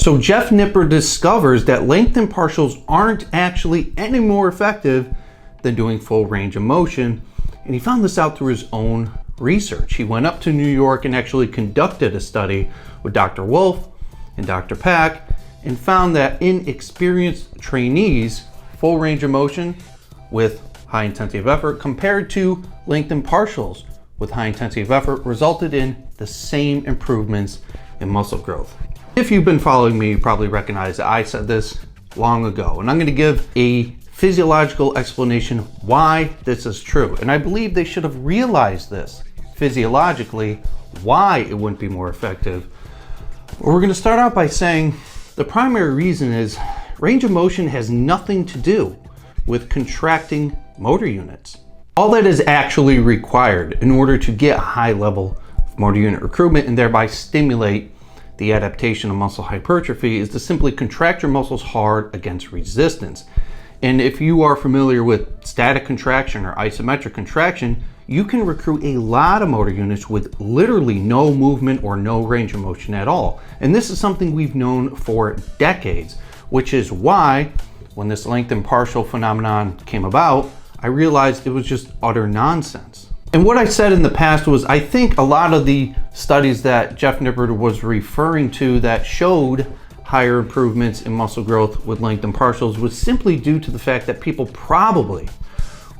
So Jeff Nippard discovers that length and partials aren't actually any more effective than doing full range of motion, and he found this out through his own research. He went up to New York and actually conducted a study with Dr. Wolf and Dr. Pack and found that in experienced trainees, full range of motion with high intensity of effort compared to length and partials with high intensity of effort resulted in the same improvements in muscle growth. If you've been following me, you probably recognize that I said this long ago, and I'm going to give a physiological explanation why this is true. And I believe they should have realized this physiologically, why it wouldn't be more effective. We're going to start out by saying the primary reason is range of motion has nothing to do with contracting motor units. All that is actually required in order to get a high level of motor unit recruitment and thereby stimulate the adaptation of muscle hypertrophy is to simply contract your muscles hard against resistance. And if you are familiar with static contraction or isometric contraction, you can recruit a lot of motor units with literally no movement or no range of motion at all. And this is something we've known for decades, which is why when this length and partial phenomenon came about, I realized it was just utter nonsense. And what I said in the past was I think a lot of the studies that Jeff Nippard was referring to that showed higher improvements in muscle growth with length and partials was simply due to the fact that people probably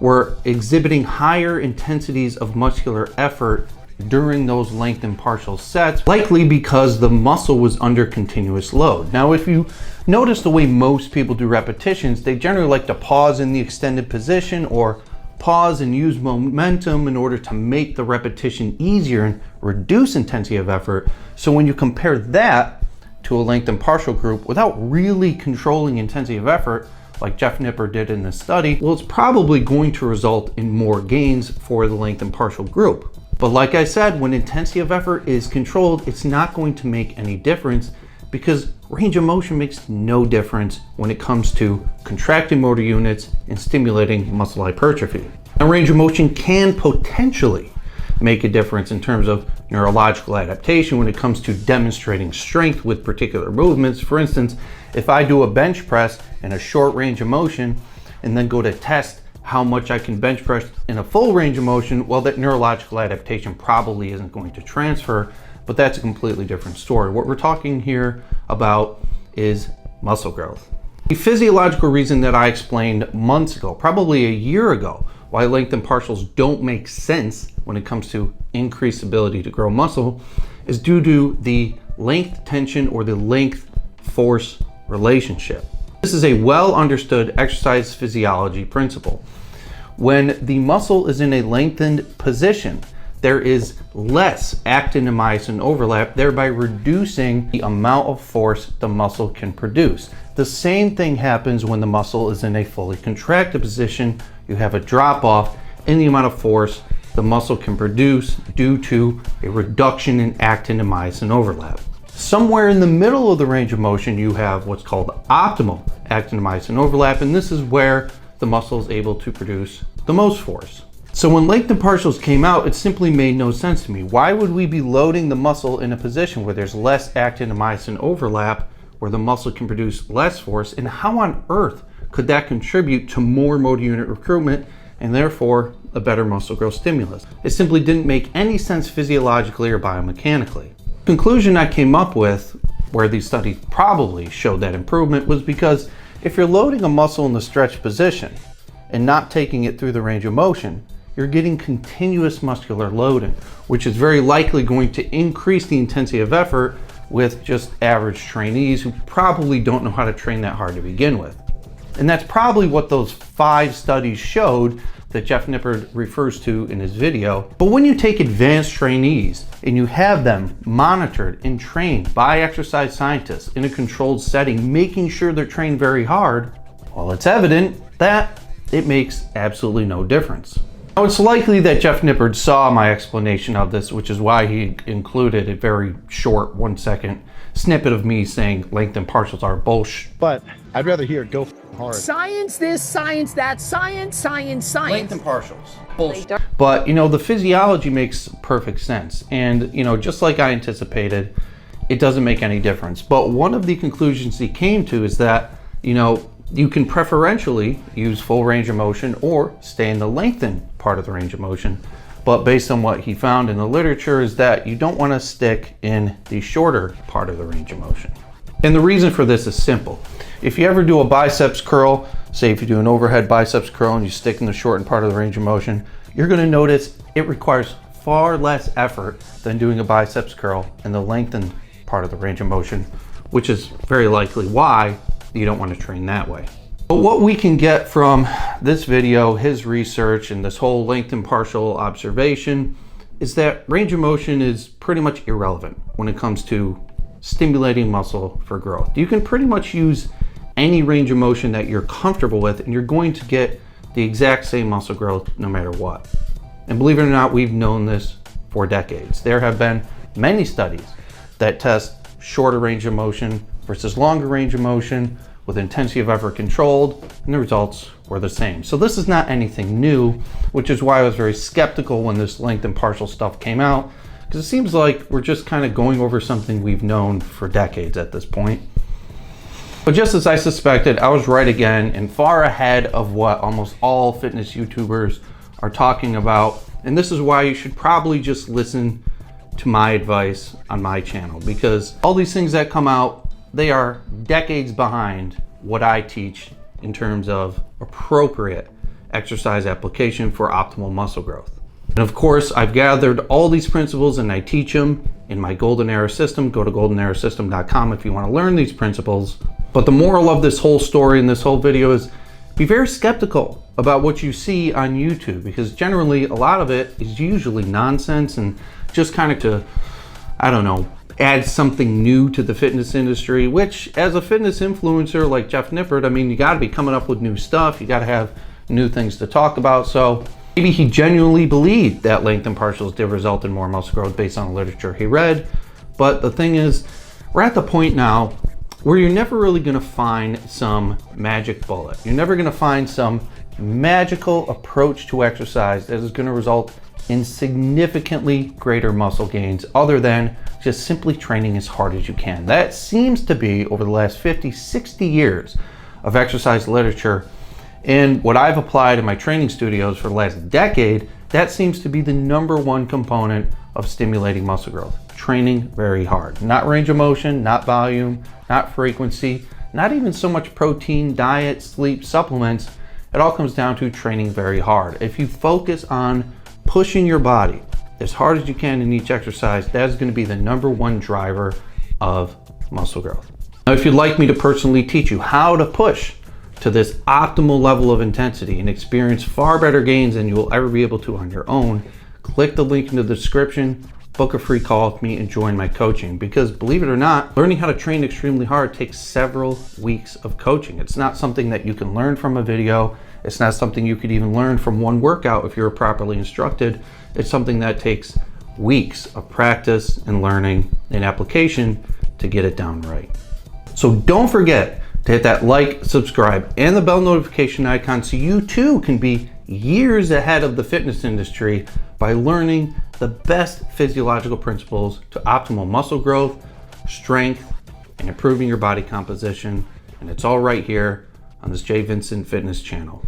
were exhibiting higher intensities of muscular effort during those length and partial sets, likely because the muscle was under continuous load. Now, if you notice the way most people do repetitions, they generally like to pause in the extended position or pause and use momentum in order to make the repetition easier and reduce intensity of effort. So when you compare that to a length and partial group without really controlling intensity of effort, like Jeff Nippard did in this study, well, it's probably going to result in more gains for the length and partial group. But like I said, when intensity of effort is controlled, it's not going to make any difference because range of motion makes no difference when it comes to contracting motor units and stimulating muscle hypertrophy. And range of motion can potentially make a difference in terms of neurological adaptation when it comes to demonstrating strength with particular movements. For instance, if I do a bench press in a short range of motion and then go to test how much I can bench press in a full range of motion, well, that neurological adaptation probably isn't going to transfer, but that's a completely different story. What we're talking here about is muscle growth. The physiological reason that I explained months ago, probably a year ago, why length and partials don't make sense when it comes to increased ability to grow muscle is due to the length tension or the length force relationship. This is a well understood exercise physiology principle. When the muscle is in a lengthened position, there is less actin and myosin overlap, thereby reducing the amount of force the muscle can produce. The same thing happens when the muscle is in a fully contracted position. You have a drop off in the amount of force the muscle can produce due to a reduction in actin and myosin overlap. Somewhere in the middle of the range of motion, you have what's called optimal actin and myosin overlap, and this is where the muscle is able to produce the most force. So when length and partials came out, it simply made no sense to me. Why would we be loading the muscle in a position where there's less actin and myosin overlap, where the muscle can produce less force, and how on earth could that contribute to more motor unit recruitment and therefore a better muscle growth stimulus? It simply didn't make any sense physiologically or biomechanically. The conclusion I came up with, where these studies probably showed that improvement, was because if you're loading a muscle in the stretch position and not taking it through the range of motion, you're getting continuous muscular loading, which is very likely going to increase the intensity of effort with just average trainees who probably don't know how to train that hard to begin with. And that's probably what those 5 studies showed that Jeff Nippard refers to in his video. But when you take advanced trainees and you have them monitored and trained by exercise scientists in a controlled setting, making sure they're trained very hard, well, it's evident that it makes absolutely no difference. Now, it's likely that Jeff Nippard saw my explanation of this, which is why he included a very short 1-second snippet of me saying length and partials are bullshit. But I'd rather hear it go hard. Science this, science that, science. Length and partials, bullshit. But, the physiology makes perfect sense. And, just like I anticipated, it doesn't make any difference. But one of the conclusions he came to is that, you can preferentially use full range of motion or stay in the lengthened part of the range of motion. But based on what he found in the literature is that you don't want to stick in the shorter part of the range of motion. And the reason for this is simple. If you ever do a biceps curl, say if you do an overhead biceps curl and you stick in the shortened part of the range of motion, you're going to notice it requires far less effort than doing a biceps curl in the lengthened part of the range of motion, which is very likely why you don't want to train that way. But what we can get from this video, his research, and this whole lengthened partial observation is that range of motion is pretty much irrelevant when it comes to stimulating muscle for growth. You can pretty much use any range of motion that you're comfortable with and you're going to get the exact same muscle growth no matter what. And believe it or not, we've known this for decades. There have been many studies that test shorter range of motion versus longer range of motion with intensity of effort controlled, and the results were the same. So this is not anything new, which is why I was very skeptical when this lengthened partial stuff came out, because it seems like we're just kind of going over something we've known for decades at this point. But just as I suspected, I was right again and far ahead of what almost all fitness YouTubers are talking about. And this is why you should probably just listen to my advice on my channel, because all these things that come out, they are decades behind what I teach in terms of appropriate exercise application for optimal muscle growth. And of course, I've gathered all these principles and I teach them in my Golden Era system. Go to goldenerasystem.com if you want to learn these principles. But the moral of this whole story and this whole video is be very skeptical about what you see on YouTube, because generally a lot of it is usually nonsense and just kind of to, add something new to the fitness industry, which as a fitness influencer like Jeff Nippard, you got to be coming up with new stuff. You got to have new things to talk about. So maybe he genuinely believed that lengthened partials did result in more muscle growth based on the literature he read. But the thing is, we're at the point now where you're never really going to find some magic bullet. You're never going to find some magical approach to exercise that is going to result in significantly greater muscle gains other than just simply training as hard as you can. That seems to be, over the last 50, 60 years of exercise literature and what I've applied in my training studios for the last decade, that seems to be the #1 component of stimulating muscle growth. Training very hard. Not range of motion, not volume, not frequency, not even so much protein, diet, sleep, supplements. It all comes down to training very hard. If you focus on pushing your body as hard as you can in each exercise, that is going to be the #1 driver of muscle growth. Now, if you'd like me to personally teach you how to push to this optimal level of intensity and experience far better gains than you will ever be able to on your own, click the link in the description, book a free call with me, and join my coaching. Because believe it or not, learning how to train extremely hard takes several weeks of coaching. It's not something that you can learn from a video. It's not something you could even learn from one workout if you're properly instructed. It's something that takes weeks of practice and learning and application to get it down right. So don't forget to hit that like, subscribe, and the bell notification icon so you too can be years ahead of the fitness industry by learning the best physiological principles to optimal muscle growth, strength, and improving your body composition. And it's all right here on this Jay Vincent Fitness channel.